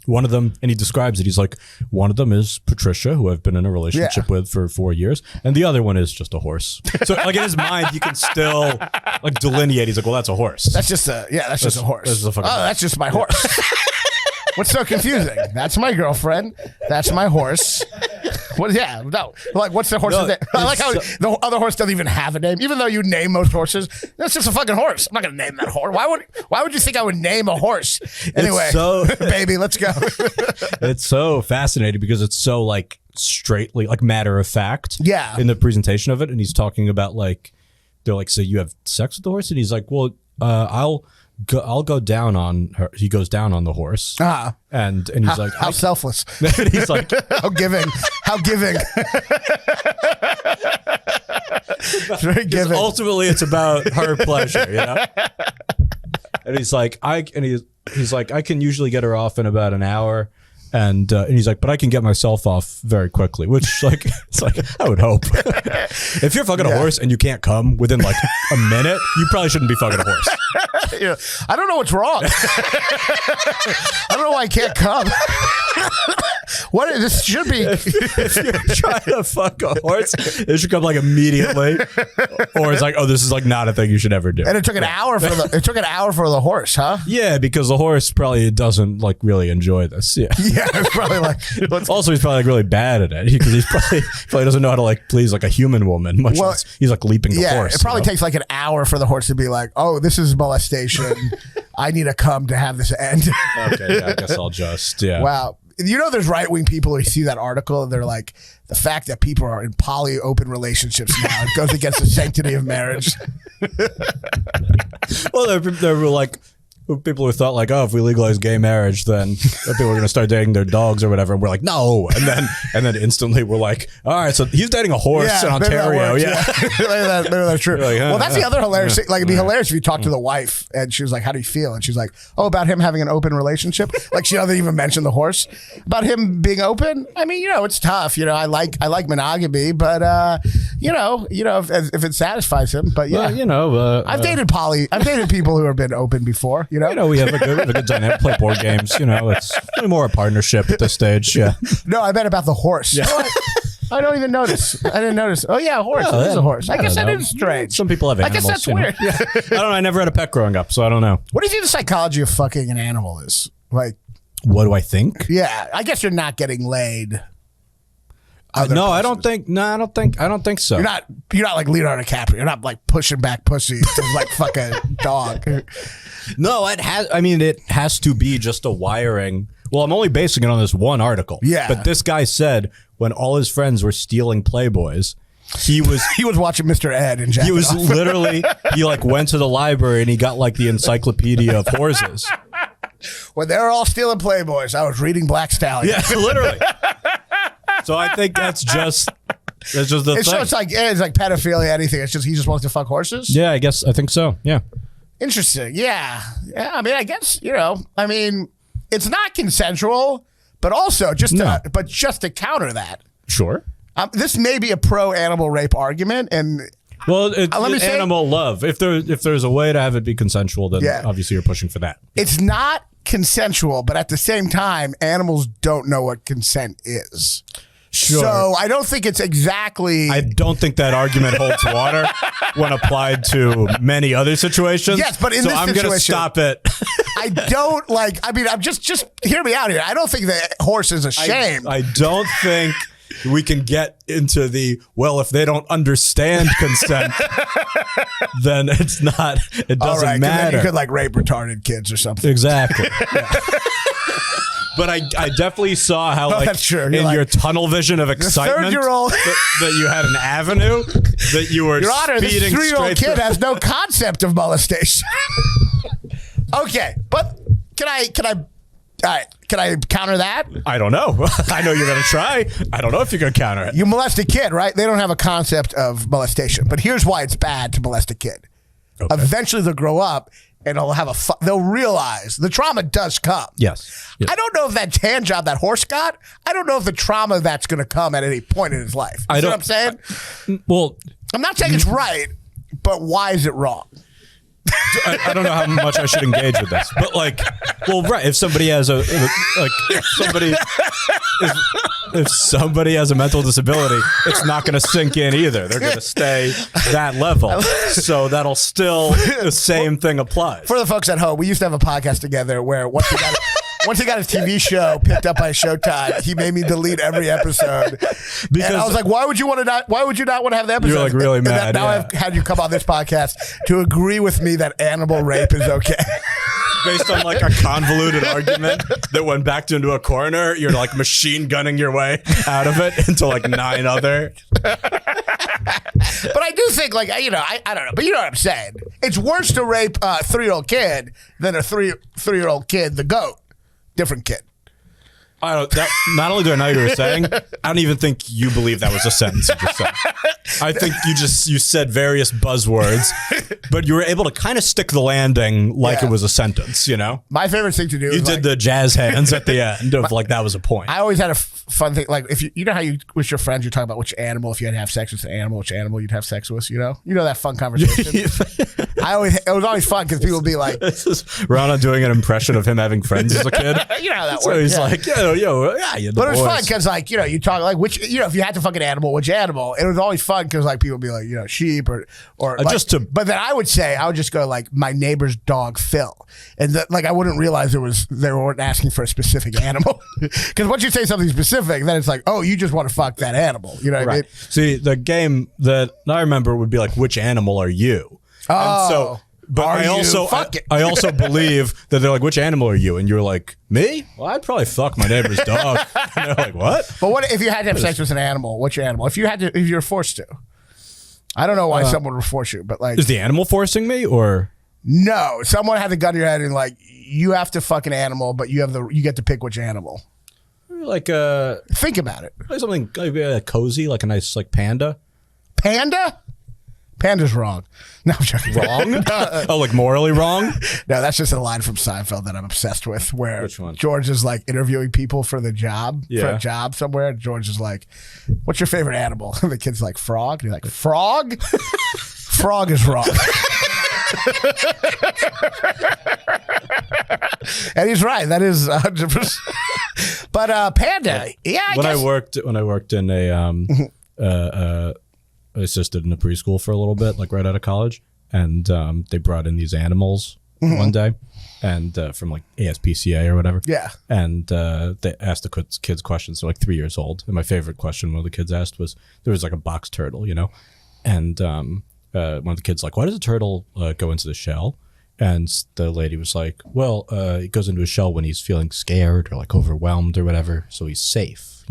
one of them, and he describes it. He's like, one of them is Patricia, who I've been in a relationship with for 4 years, and the other one is just a horse. So like in his mind, you can still like delineate. He's like, well, that's a horse. That's just a just a horse. That's just a fucking horse. That's just my horse. What's so confusing? That's my girlfriend. That's my horse. What? Yeah, no. Like, what's the horse's name? I like how the other horse doesn't even have a name, even though you name most horses. That's just a fucking horse. I'm not gonna name that horse. Why would you think I would name a horse? Anyway, baby, let's go. It's so fascinating because it's so like straightly like matter of fact. Yeah. In the presentation of it, and he's talking about like they're like, so you have sex with the horse, and he's like, well, I'll go down on her. He goes down on the horse, and he's like, how selfless. He's like, how giving. Very giving. Ultimately, it's about her pleasure, you know. And he's like, he's like, I can usually get her off in about an hour. And he's like, but I can get myself off very quickly, which like, it's like, I would hope. If you're fucking a horse and you can't come within like a minute, you probably shouldn't be fucking a horse. Yeah. I don't know what's wrong. I don't know why I can't come. What this should be? If you're trying to fuck a horse, it should come like immediately, or it's like, oh, this is like not a thing you should ever do. And it took an hour for the horse, huh? Yeah, because the horse probably doesn't like really enjoy this. Yeah, yeah, it's probably like. Also, he's probably like really bad at it because he's probably doesn't know how to like please like a human woman. Much less he's like leaping the horse. It probably takes like an hour for the horse to be like, oh, this is molestation. I need to come to have this end. Okay, yeah, I guess I'll just Wow. You know, there's right-wing people who see that article and they're like, the fact that people are in open relationships now, it goes against the sanctity of marriage. Well, there were like people who thought like, oh, if we legalize gay marriage, then people are going to start dating their dogs or whatever. And we're like, no. And then instantly we're like, all right, so he's dating a horse in Ontario. Maybe that's true. Like, well, that's the other hilarious thing. Like, it'd be hilarious if you talk to the wife and she was like, how do you feel? And she's like, oh, about him having an open relationship. Like, she doesn't even mention the horse. About him being open. I mean, it's tough. I like monogamy, but if it satisfies him. But yeah, well, I've dated people who have been open before. We have a good dynamic, play board games. It's really more a partnership at this stage. Yeah. No, I meant about the horse. Yeah. I don't even notice. I didn't notice. Oh yeah, a horse. It is a horse. I guess that is strange. Some people have animals. I guess that's weird. Yeah. I don't know. I never had a pet growing up, so I don't know. What do you think the psychology of fucking an animal is? Like, what do I think? Yeah, I guess you're not getting laid. No, I don't think so. You're not like Leonardo DiCaprio. You're not like pushing back pussy to like fuck a dog. No, it has to be just a wiring. Well, I'm only basing it on this one article. Yeah. But this guy said when all his friends were stealing Playboys, he was watching Mr. Ed and Jack. He was literally he like went to the library and he got like the encyclopedia of horses. When they were all stealing Playboys, I was reading Black Stallion. Yeah, literally. So I think that's just the thing. So it's like pedophilia, anything. It's just he just wants to fuck horses. Yeah, I think so. Yeah. Interesting. Yeah. I mean, I guess it's not consensual, but also just to counter that. Sure. This may be a pro-animal rape argument, and it's animal love. If there's a way to have it be consensual, then obviously you're pushing for that. It's not consensual, but at the same time, animals don't know what consent is. Sure. So I don't think it's exactly. I don't think that argument holds water when applied to many other situations. Yes, but in this situation, I'm going to stop it. I don't like. I mean, I'm just hear me out here. I don't think the horse is ashamed. I don't think we can get into if they don't understand consent, then it's not. It doesn't matter. Then you could like rape retarded kids or something. Exactly. Yeah. But I definitely saw how like that's true. in your tunnel vision of excitement that you had an avenue that you were Your Honor, this 3-year-old kid has no concept of molestation. Okay, but can I counter that? I don't know. I know you're going to try. I don't know if you're going to counter it. You molest a kid, right? They don't have a concept of molestation. But here's why it's bad to molest a kid. Okay. Eventually they'll grow up and they'll realize the trauma does come. Yes. I don't know if that hand job that horse got, I don't know if the trauma that's going to come at any point in his life. You know what I'm saying? Well, I'm not saying it's right, but why is it wrong? I don't know how much I should engage with this, but like, well, right. If somebody has if somebody has a mental disability, it's not going to sink in either. They're going to stay that level. So that'll still, the same thing applies. For the folks at home, we used to have a podcast together where once he got his TV show picked up by Showtime, he made me delete every episode. Because and I was like, why would you not want to have the episode? You're like really mad. Now I've had you come on this podcast to agree with me that animal rape is okay. Based on like a convoluted argument that went back into a corner, you're like machine gunning your way out of it into like 9 other. But I do think, like, I don't know, but you know what I'm saying. It's worse to rape a 3-year-old kid than a 3-year-old kid, the goat. Different kid. Not only do I know what you were saying, I don't even think you believe that was a sentence you just said. I think you said various buzzwords, but you were able to kind of stick the landing like it was a sentence, you know? My favorite thing to do is did the jazz hands at the end of like that was a point. I always had a fun thing, like if you know how you with your friends, you're talking about which animal, if you had to have sex with an animal, which animal you'd have sex with, you know that fun conversation. It was always fun because people would be like, this is Raanan doing an impression of him having friends as a kid. You know how that works. So he's like, yeah, but it was fun because, like, you talk like which, if you had to fuck an animal, which animal? It was always fun because, like, people would be like, sheep or like, but then I would just go like my neighbor's dog Phil, and like I wouldn't realize they weren't asking for a specific animal because once you say something specific, then it's like, oh, you just want to fuck that animal, you know what I mean? See, the game that I remember would be like, which animal are you? Oh. And so, but I also believe that they're like, which animal are you? And you're like, me? Well, I'd probably fuck my neighbor's dog. And they're like, what? But what if you had to have sex with an animal? What's your animal? If you're forced to. I don't know why someone would force you, but like, is the animal forcing me or? No, someone had the gun to your head and like, you have to fuck an animal, but you get to pick which animal. Like think about it. Like something like cozy, like a nice like panda. Panda? Panda's wrong. No, I'm joking. Wrong? Oh, like morally wrong? No, that's just a line from Seinfeld that I'm obsessed with, where Which one? George is like interviewing people for the job, for a job somewhere. George is like, "What's your favorite animal?" And the kid's like, "Frog." And he's like, "Frog? Frog is wrong." And he's right. That is 100%. But panda, yeah. I worked in a I assisted in a preschool for a little bit, like right out of college, and they brought in these animals one day, and from like ASPCA or whatever. Yeah. And they asked the kids questions. They're like 3 years old, and my favorite question one of the kids asked was, there was like a box turtle, and one of the kids like, why does a turtle go into the shell? And the lady was like, well, he goes into a shell when he's feeling scared or like overwhelmed or whatever, so he's safe,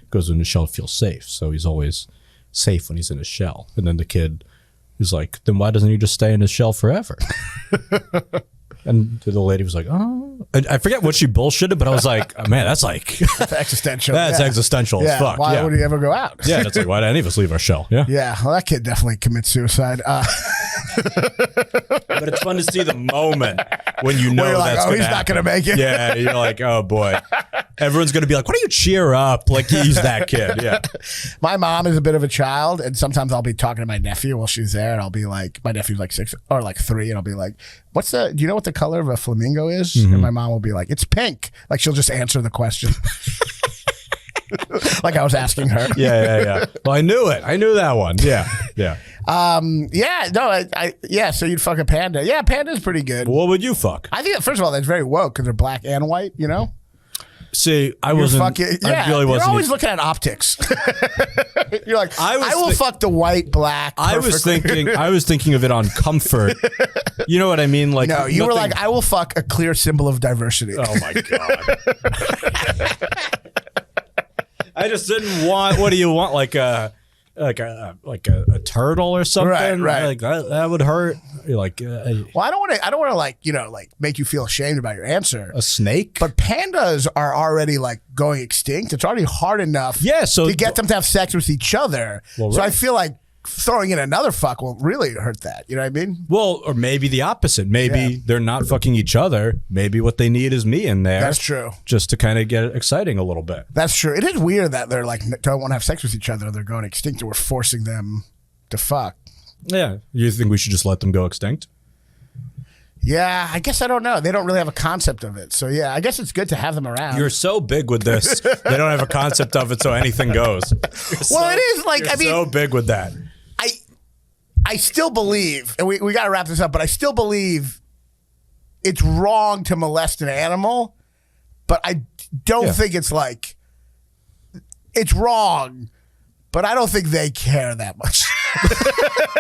goes into a shell to feel safe, so he's always safe when he's in a shell. And then the kid is like, then why doesn't he just stay in his shell forever? And the lady was like, oh, I forget what she bullshitted, but I was like, oh, man, that's existential. That's existential as fuck. Why would he ever go out? Yeah, that's like, why did any of us leave our shell? Yeah, well, that kid definitely commits suicide. But it's fun to see the moment when you know that's he's not going to make it. Yeah, you're like, oh boy. Everyone's going to be like, why don't you cheer up? Like, he's that kid. Yeah. My mom is a bit of a child, and sometimes I'll be talking to my nephew while she's there, and I'll be like, my nephew's like 6 or like 3, and I'll be like, do you know what the color of a flamingo is? Mm-hmm. And my mom will be like, it's pink. Like, she'll just answer the question. Like I was asking her. Yeah. Well, I knew it. I knew that one. Yeah. So you'd fuck a panda. Yeah, panda's pretty good. What would you fuck? I think, first of all, that's very woke because they're black and white, See, I really wasn't. You're always looking at optics. You're like, I will fuck the white, black. Perfectly. I was thinking of it on comfort. You know what I mean? Like, no, you were like, I will fuck a clear symbol of diversity. Oh my god. I just didn't want. What do you want? Like a turtle or something? Right. Like that would hurt. You're like, well, I don't want to like make you feel ashamed about your answer. A snake? But pandas are already like going extinct. It's already hard enough. To get them to have sex with each other. Well, right. So I feel like throwing in another fuck will really hurt that. You know what I mean? Well, or maybe the opposite. Maybe they're not fucking each other. Maybe what they need is me in there. That's true. Just to kind of get it exciting a little bit. That's true. It is weird that they're like, don't want to have sex with each other. They're going extinct and we're forcing them to fuck. Yeah. You think we should just let them go extinct? Yeah, I guess I don't know. They don't really have a concept of it. So yeah, I guess it's good to have them around. You're so big with this. They don't have a concept of it, so anything goes. Well, it is like, I mean, so big with that. I still believe, and we got to wrap this up, but I still believe it's wrong to molest an animal, but I don't think it's like, it's wrong, but I don't think they care that much.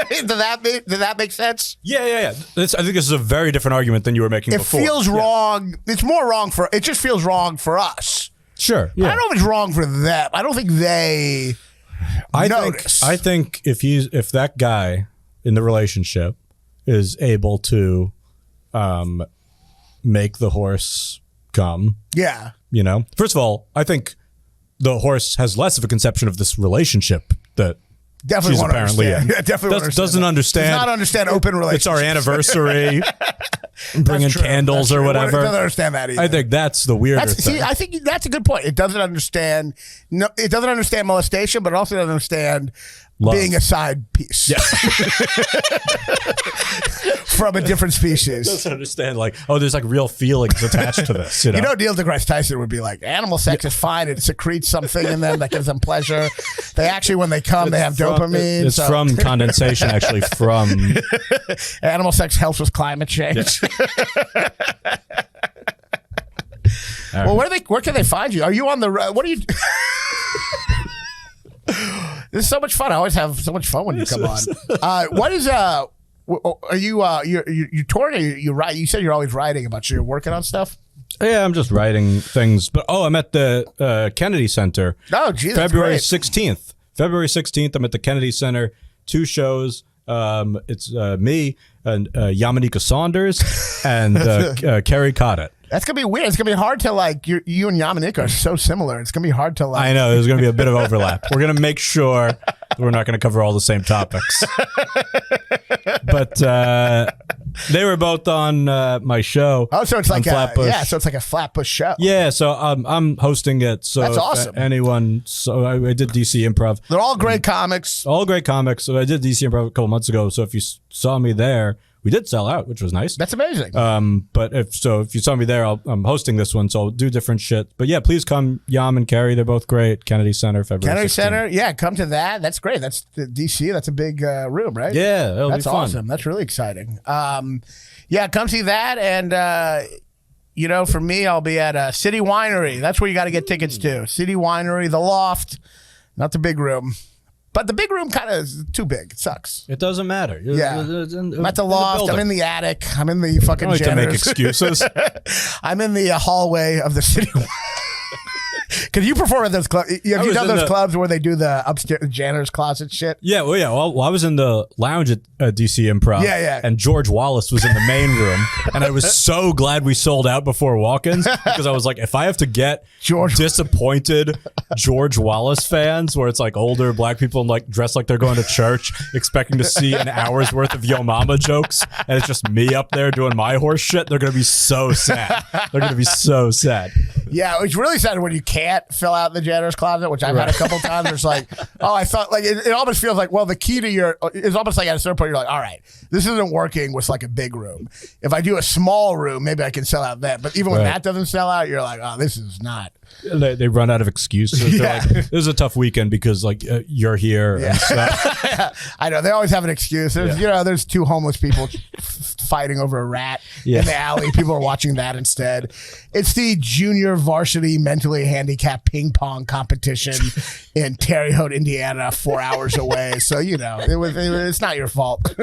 Did that make sense? Yeah. I think this is a very different argument than you were making before. It feels wrong. It's more wrong it just feels wrong for us. Sure. Yeah. I don't know if it's wrong for them. I don't think they notice. I think if that guy in the relationship is able to make the horse come. Yeah. You know, first of all, I think the horse has less of a conception of this relationship that definitely she's apparently in. Yeah, definitely doesn't understand. Does not understand open relationships. It's our anniversary. Bringing candles or whatever. It doesn't understand that either. I think that's the weirder thing. See, I think that's a good point. It doesn't understand. No, it doesn't understand molestation, but it also doesn't understand love. Being a side piece. Yeah. From a different species. Doesn't understand like, oh, there's like real feelings attached to this. You know, Neil deGrasse Tyson would be like, animal sex is fine. It secretes something in them that gives them pleasure. They actually, when they come, they have dopamine. It's from condensation, actually, from animal sex helps with climate change. Yeah. Well, where can they find you? Are you on the what are you? This is so much fun. I always have so much fun when you come on. What is are you you're touring? Or you write? You said you're always writing about you. You're working on stuff. Yeah, I'm just writing things. But I'm at the Kennedy Center. Oh, geez, February 16th. February 16th. I'm at the Kennedy Center. 2 shows. It's me and Yamanika Saunders and Carrie Coddett. That's gonna be weird. It's gonna be hard to like. You and Yamanika are so similar. It's gonna be hard to like. I know there's gonna be a bit of overlap. We're gonna make sure we're not gonna cover all the same topics. But they were both on my show. Oh, so it's like Flatbush. so it's like a Flatbush show. Yeah, so I'm hosting it. So that's awesome. Anyone? So I did DC Improv. They're all great comics. All great comics. So I did DC Improv a couple months ago. So if you saw me there. We did sell out, which was nice. That's amazing. But if you saw me there, I'm hosting this one, so I'll do different shit. But yeah, please come, Yam and Carrie. They're both great. Kennedy Center, February 16th. Kennedy Center, yeah, come to that. That's great. That's the DC. That's a big room, right? Yeah, that'll that's be fun. Awesome. That's really exciting. Yeah, come see that. And for me, I'll be at City Winery. That's where you got to get tickets to. City Winery, the Loft, not the big room. But the big room kind of is too big. It sucks. It doesn't matter. Yeah. I'm at the Loft. I'm in the attic. I'm in the fucking I don't like to make excuses. I'm in the hallway of the city. Because you perform at those clubs. Have you done those clubs where they do the upstairs janitor's closet shit? Yeah, well, I was in the lounge at DC Improv. Yeah. And George Wallace was in the main room. And I was so glad we sold out before walk-ins because I was like, if I have to get disappointed George Wallace fans where it's like older black people and like dressed like they're going to church expecting to see an hour's worth of Yo Mama jokes and it's just me up there doing my horse shit, they're going to be so sad. They're going to be so sad. Yeah, it's really sad when you can't fill out the janitor's closet, which I've had a couple times. It's like, I thought, like, it almost feels like, well, the key to it's almost like at a certain point, you're like, all right, this isn't working with like a big room. If I do a small room, maybe I can sell out that. But even when that doesn't sell out, you're like, oh, this is not. They run out of excuses. They're like, this is a tough weekend because like you're here. Yeah. And stuff. I know. They always have an excuse. There's, there's 2 homeless people fighting over a rat in the alley. People are watching that instead. It's the junior varsity mentally handicapped ping pong competition in Terre Haute, Indiana, 4 hours away. So, it's not your fault.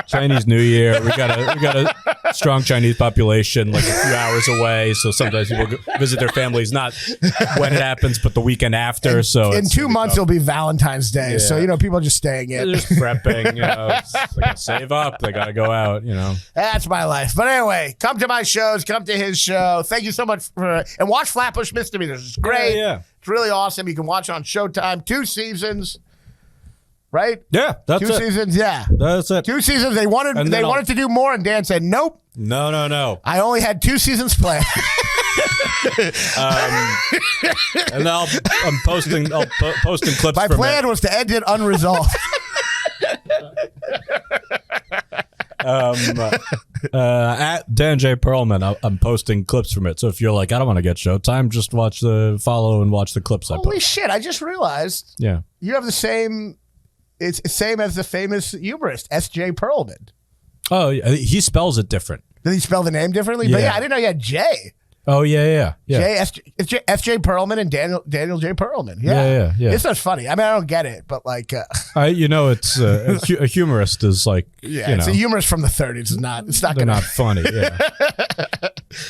Chinese New Year. We got a strong Chinese population like a few hours away. So sometimes people visit their families, not when it happens, but the weekend after. So in 2 months, it'll be Valentine's Day. Yeah. So, people are just staying in. They're just prepping, they got to save up. They got to go out, That's my life. But anyway, come to my shows. Come to his show. Thank you so much and watch Flatbush Misdemeanors. It's great. Yeah. It's really awesome. You can watch it on Showtime. 2 seasons. Right? Yeah, that's 2 seasons, yeah. That's it. 2 seasons. They wanted to do more, and Dan said, nope. No. I only had 2 seasons planned. And I'm posting clips. My plan was to end it unresolved. At Dan J. Perlman, I'm posting clips from it. So if you're like, I don't want to get Showtime, just follow and watch the clips I post. Holy shit, I just realized Yeah. you have the same, it's the same as the famous humorist, S.J. Perlman. Oh, yeah. He spells it different. Did he spell the name differently? But Yeah. yeah, I didn't know you had J. Oh, yeah. S.J. Perlman and Daniel J. Perlman. Yeah. It's not funny. I mean, I don't get it, but like... it's a humorist is like, it's a humorist from the 30s. It's not they're gonna... not funny, yeah.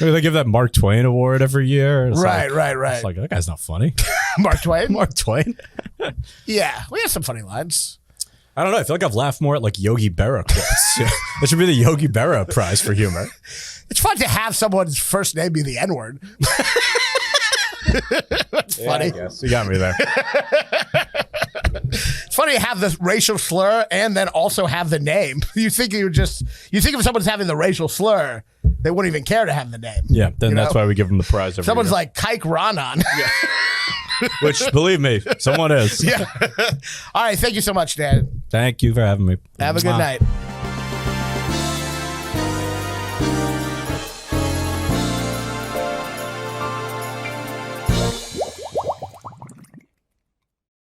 Maybe they give that Mark Twain award every year. It's right. It's like, that guy's not funny. Mark Twain? Mark Twain? Yeah, we have some funny lines. I don't know. I feel like I've laughed more at like Yogi Berra quotes. Yeah. That should be the Yogi Berra Prize for humor. It's fun to have someone's first name be the N-word. That's funny. I guess. You got me there. It's funny to have the racial slur and then also have the name. You think if someone's having the racial slur, they wouldn't even care to have the name. Yeah, then that's why we give them the prize every Someone's year. like Kike Raanan. Yeah. Which, believe me, someone is. Yeah. All right. Thank you so much, Dan. Thank you for having me. Have a good night.